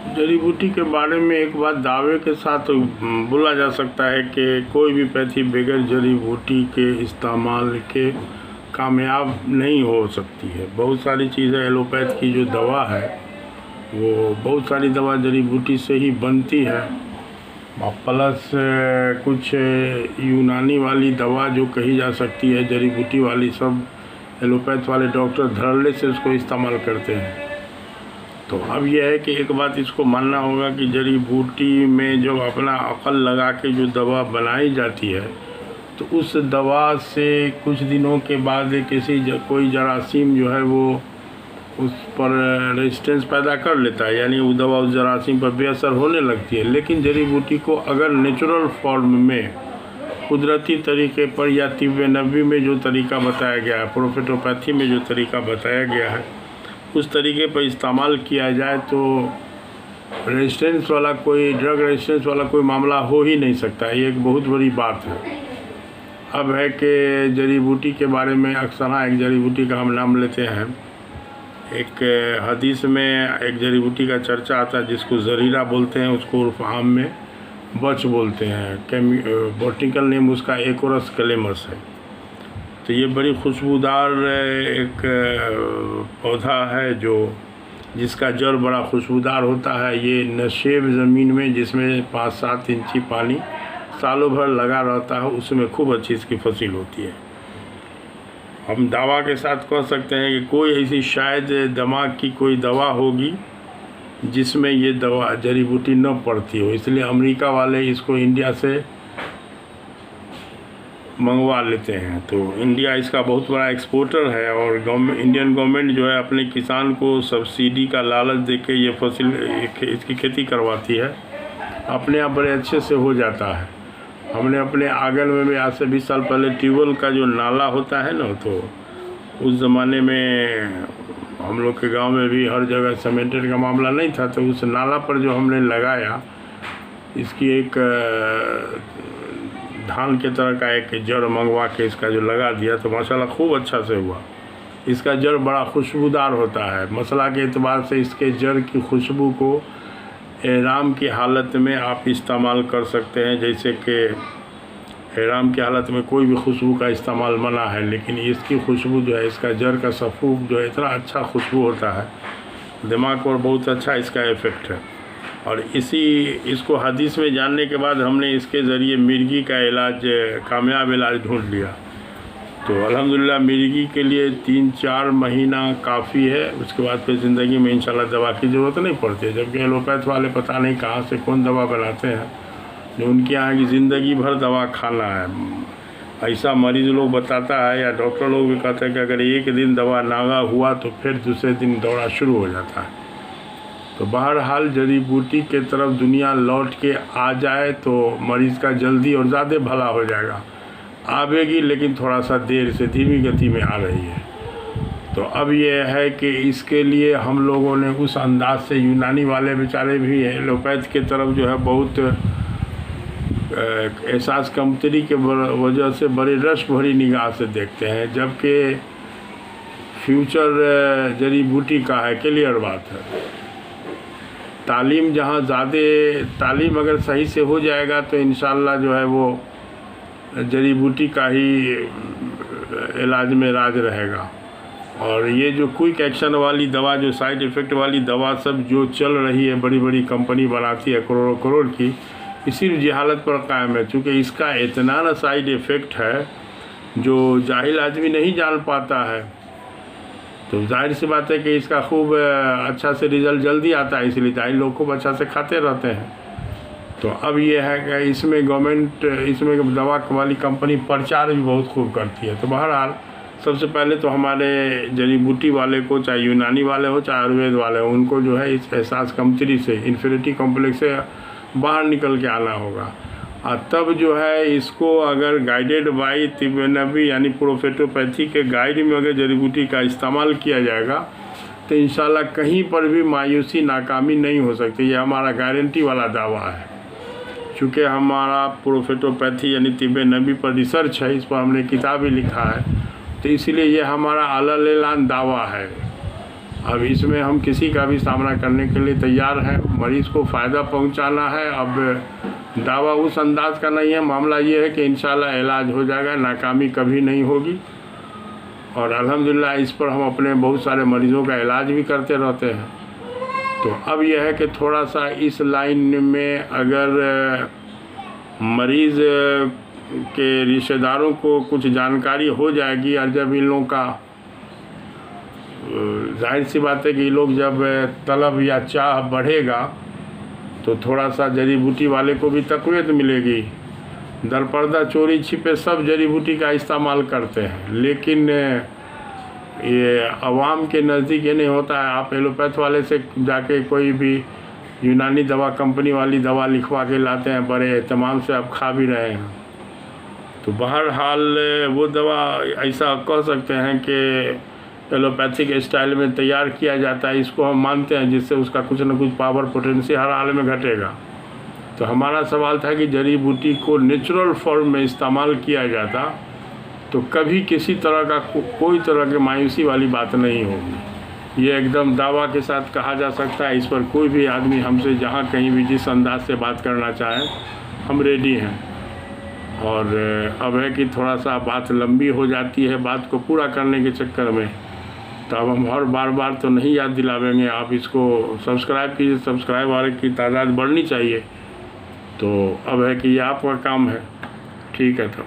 जड़ी बूटी के बारे में एक बात दावे के साथ बोला जा सकता है कि कोई भी पैथी बगैर जड़ी बूटी के इस्तेमाल के कामयाब नहीं हो सकती है। बहुत सारी चीज़ें एलोपैथ की जो दवा है वो बहुत सारी दवा जड़ी बूटी से ही बनती है, प्लस कुछ यूनानी वाली दवा जो कही जा सकती है, जड़ी बूटी वाली सब एलोपैथ वाले डॉक्टर धड़ल्ले से उसको इस्तेमाल करते हैं। तो अब यह है कि एक बात इसको मानना होगा कि जड़ी बूटी में जो अपना अकल लगा के जो दवा बनाई जाती है, तो उस दवा से कुछ दिनों के बाद कोई जरासीम जो है वो उस पर रेजिस्टेंस पैदा कर लेता है, यानी वो दवा उस जरासीम पर बेअसर होने लगती है। लेकिन जड़ी बूटी को अगर नेचुरल फॉर्म में, कुदरती तरीके पर, या तिब्बे नबी में जो तरीका बताया गया है, प्रोफेटोपैथी में जो तरीका बताया गया है, उस तरीके पर इस्तेमाल किया जाए तो रेजिस्टेंस वाला कोई ड्रग रेजिस्टेंस वाला कोई मामला हो ही नहीं सकता। ये एक बहुत बड़ी बात है। अब है कि जड़ी बूटी के बारे में अक्सर एक जड़ी बूटी का हम नाम लेते हैं। एक हदीस में एक जड़ी बूटी का चर्चा आता है जिसको ज़रीरा बोलते हैं, उसको उर्फ आम में बच बोलते हैं। बॉटनिकल नेम उसका एकोरस कलेमस है। तो ये बड़ी खुशबूदार एक पौधा है जिसका जड़ बड़ा खुशबूदार होता है। ये नशेब ज़मीन में जिसमें 5-7 इंची पानी सालों भर लगा रहता है, उसमें खूब अच्छी इसकी फसल होती है। हम दावा के साथ कह सकते हैं कि कोई ऐसी शायद दिमाग की कोई दवा होगी जिसमें ये दवा जड़ी बूटी न पड़ती हो, इसलिए अमेरिका वाले इसको इंडिया से मंगवा लेते हैं। तो इंडिया इसका बहुत बड़ा एक्सपोर्टर है और इंडियन गवर्नमेंट जो है अपने किसान को सब्सिडी का लालच देके ये फसल इसकी खेती करवाती है। अपने आप बड़े अच्छे से हो जाता है। हमने अपने आंगन में भी आज से 20 साल पहले ट्यूबवेल का जो नाला होता है ना, तो उस ज़माने में हम लोग के गांव में भी हर जगह सीमेंटेड का मामला नहीं था, तो उस नाला पर जो हमने लगाया, इसकी एक धान के तरह का एक जड़ मंगवा के इसका जो लगा दिया, तो माशाल्लाह खूब अच्छा से हुआ। इसका जड़ बड़ा खुशबूदार होता है। मसला के एतबार से इसके जड़ की खुशबू को एहराम की हालत में आप इस्तेमाल कर सकते हैं। जैसे कि एहराम की हालत में कोई भी खुशबू का इस्तेमाल मना है, लेकिन इसकी खुशबू जो है, इसका जड़ का सफ़ूफ जो है, इतना अच्छा खुशबू होता है, दिमाग पर बहुत अच्छा इसका इफ़ेक्ट है। और इसको हदीस में जानने के बाद हमने इसके ज़रिए मिर्गी का इलाज, कामयाब इलाज ढूंढ लिया। तो अल्हम्दुलिल्लाह मिर्गी के लिए 3-4 महीना काफ़ी है। उसके बाद फिर ज़िंदगी में इंशाल्लाह दवा की ज़रूरत नहीं पड़ती है। जबकि एलोपैथ वाले पता नहीं कहाँ से कौन दवा बनाते हैं जो उनके यहाँ की ज़िंदगी भर दवा खाना है। ऐसा मरीज़ लोग बताता है या डॉक्टर लोग भी कहते हैं कि अगर एक दिन दवा नागा हुआ तो फिर दूसरे दिन दौरा शुरू हो जाता है। तो बहरहाल जड़ी बूटी के तरफ दुनिया लौट के आ जाए तो मरीज़ का जल्दी और ज़्यादा भला हो जाएगा। आवेगी, लेकिन थोड़ा सा देर से, धीमी गति में आ रही है। तो अब ये है कि इसके लिए हम लोगों ने उस अंदाज से, यूनानी वाले बेचारे भी एलोपैथ के तरफ जो है बहुत एहसास कमतरी के वजह से बड़े रश भरी निगाह से देखते हैं, जबकि फ्यूचर जड़ी बूटी का है। क्लियर बात है। तालीम जहाँ ज़्यादा तालीम अगर सही से हो जाएगा तो इंशाल्लाह जो है वो जड़ी बूटी का ही इलाज में राज रहेगा। और ये जो क्विक एक्शन वाली दवा, जो साइड इफ़ेक्ट वाली दवा सब जो चल रही है, बड़ी बड़ी कंपनी बनाती है करोड़ों करोड़ की, ये सिर्फ जहालत पर कायम है। चूँकि इसका इतना ना साइड इफ़ेक्ट है जो जाहिल आदमी नहीं जान पाता है, तो जाहिर सी बात है कि इसका खूब अच्छा से रिज़ल्ट जल्दी आता है, इसलिए जाहिल लोग खूब अच्छा से खाते रहते हैं। तो अब ये है कि इसमें गवर्नमेंट, इसमें दवा वाली कंपनी प्रचार भी बहुत खूब करती है। तो बहरहाल सबसे पहले तो हमारे जड़ी बूटी वाले को, चाहे यूनानी वाले हो चाहे आयुर्वेद वाले हो, उनको जो है इस एहसास कमतरी से, इन्फीरियरिटी कॉम्प्लेक्स से बाहर निकल के आना होगा। और तब जो है इसको अगर गाइडेड बाई तिब्बे नबी यानी प्रोफेटोपैथी के गाइड में अगर जड़ी बूटी का इस्तेमाल किया जाएगा तो इंशाल्लाह कहीं पर भी मायूसी, नाकामी नहीं हो सकती। ये हमारा गारंटी वाला दावा है। चूँकि हमारा प्रोफेटोपैथी यानी तिब्बे नबी पर रिसर्च है, इस पर हमने किताब भी लिखा है, तो इसीलिए ये हमारा अलग दावा है। अब इसमें हम किसी का भी सामना करने के लिए तैयार हैं। मरीज़ को फ़ायदा पहुंचाना है। अब दावा उस अंदाज का नहीं है, मामला ये है कि इंशाल्लाह इलाज हो जाएगा, नाकामी कभी नहीं होगी। और अल्हम्दुलिल्लाह इस पर हम अपने बहुत सारे मरीज़ों का इलाज भी करते रहते हैं। तो अब यह है कि थोड़ा सा इस लाइन में अगर मरीज़ के रिश्तेदारों को कुछ जानकारी हो जाएगी, और जब इन लोगों का जाहिर सी बात है कि लोग जब तलब या चाह बढ़ेगा तो थोड़ा सा जड़ी बूटी वाले को भी तक़वियत मिलेगी। दरपर्दा चोरी छिपे सब जड़ी बूटी का इस्तेमाल करते हैं, लेकिन ये आवाम के नज़दीक ये नहीं होता है। आप एलोपैथ वाले से जाके कोई भी यूनानी दवा कंपनी वाली दवा लिखवा के लाते हैं, बड़े एहतमाम से आप खा भी रहे हैं। तो बहरहाल वो दवा ऐसा कह सकते हैं कि एलोपैथिक स्टाइल में तैयार किया जाता है, इसको हम मानते हैं, जिससे उसका कुछ न कुछ पावर पोटेंशियल हर हाल में घटेगा। तो हमारा सवाल था कि जड़ी बूटी को नेचुरल फॉर्म में इस्तेमाल किया जाता तो कभी किसी तरह का कोई तरह की मायूसी वाली बात नहीं होगी। ये एकदम दावा के साथ कहा जा सकता है। इस पर कोई भी आदमी हमसे जहाँ कहीं भी जिस अंदाज से बात करना चाहे हम रेडी हैं। और अब है कि थोड़ा सा बात लंबी हो जाती है, बात को पूरा करने के चक्कर में, तो अब हम हर बार तो नहीं याद दिलावेंगे। आप इसको सब्सक्राइब कीजिए, सब्सक्राइब वाले की तादाद बढ़नी चाहिए। तो अब है कि ये आपका काम है। ठीक है। तो